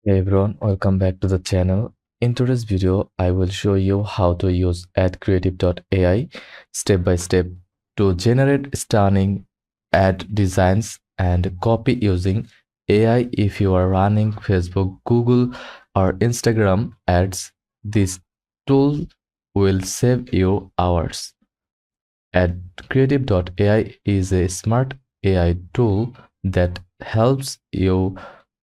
Hey everyone, welcome back to the channel. In today's video, I will show you how to use adcreative.ai step by step to generate stunning ad designs and copy using AI. If you are running Facebook, Google, or Instagram ads, this tool will save you hours. Adcreative.ai is a smart AI tool that helps you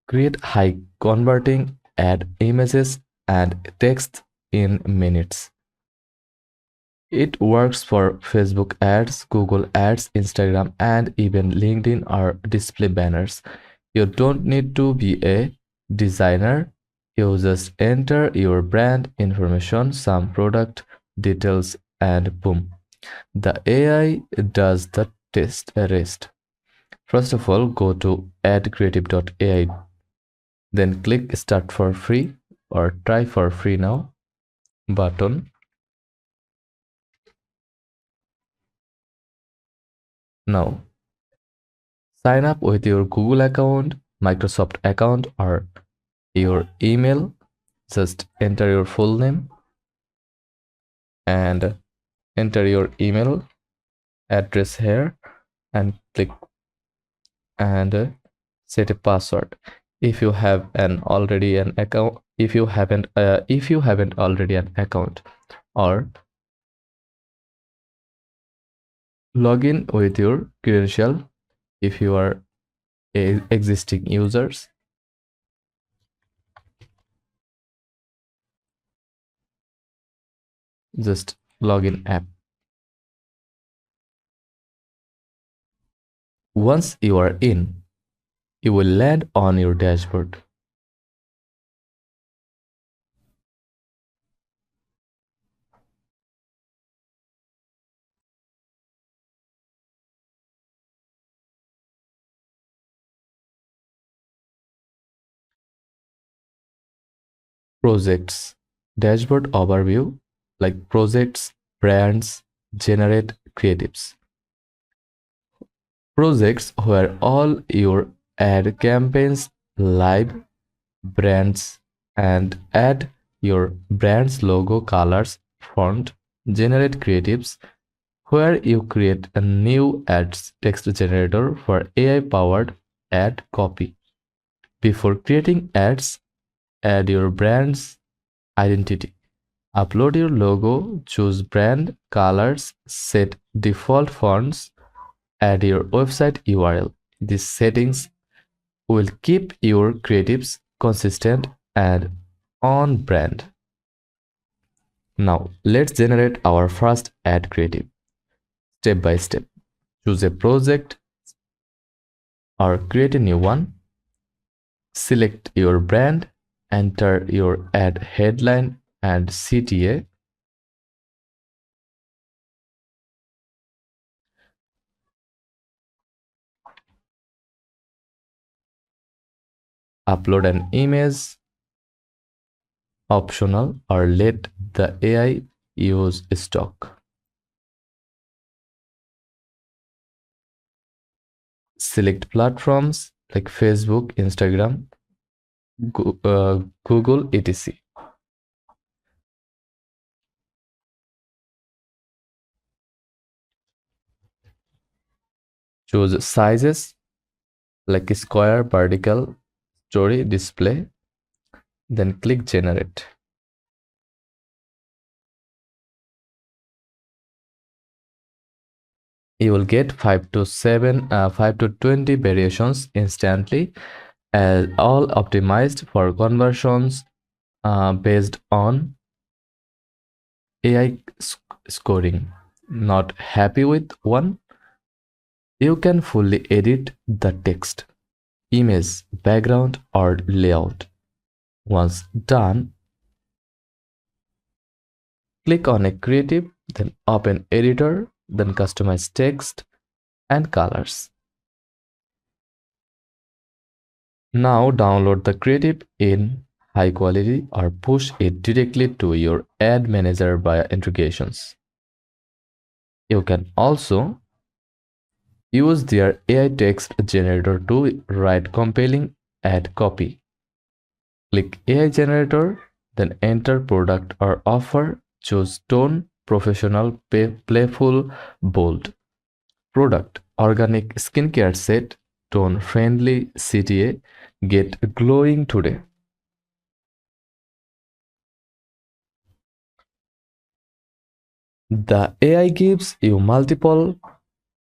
create high converting ad images and text in minutes. It works for Facebook ads, Google ads, Instagram, and even LinkedIn or display banners. You don't need to be a designer. You just enter your brand information, some product details, and boom. The AI does the rest. First of all, go to adcreative.ai, then click start for free or try for free now button. Now sign up with your Google account, Microsoft account, or your email. Just enter your full name and enter your email address here and click and set a password. If you have an already an account, if you haven't already an account, or log in with your credential if you are existing users. Just login app. Once you are in, you will land on your dashboard. Projects, dashboard overview, like projects, brands, generate creatives. Projects where all your ad campaigns live, brands, and add your brand's logo, colors, font. Generate creatives where you create a new ads text generator for AI powered ad copy. Before creating ads, add your brand's identity. Upload your logo, choose brand, colors, set default fonts, add your website URL. These settings will keep your creatives consistent and on brand. Now, let's generate our first ad creative. Step by step. Choose a project or create a new one. Select your brand, enter your ad headline and CTA. Upload an image, optional, or let the AI use stock. Select platforms like Facebook, Instagram, Google, etc. Choose sizes like square, vertical, story, display, then click generate. You will get 5 to 20 variations instantly, all optimized for conversions based on AI scoring. Not happy with one? You can fully edit the text, image, background, or layout. Once done, click on a creative, then open editor, then customize text and colors. Now download the creative in high quality or push it directly to your ad manager via integrations. You can also use their AI text generator to write compelling ad copy. Click AI generator, then enter product or offer. Choose tone, professional, playful, bold. Product, organic skincare set, tone friendly CTA. Get glowing today. The AI gives you multiple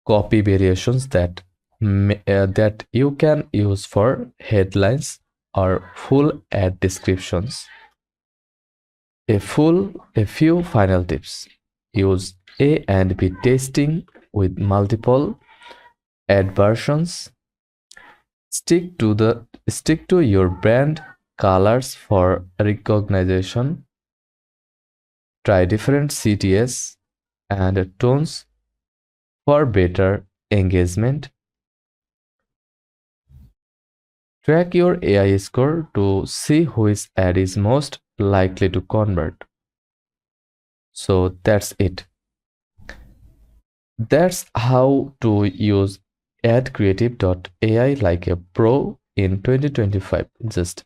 copy variations that you can use for headlines or full ad descriptions. A few final tips. Use A and B testing with multiple ad versions. Stick to your brand colors for recognition. Try different CTS and tones for better engagement. Track your AI score to see which ad is most likely to convert. So that's it. That's how to use adcreative.ai like a pro in 2025. Just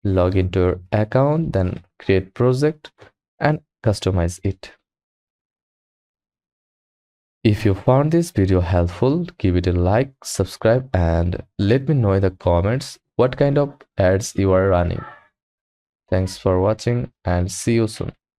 log into your account, then create project and customize it. If you found this video helpful, give it a like, subscribe, and let me know in the comments what kind of ads you are running. Thanks for watching and see you soon.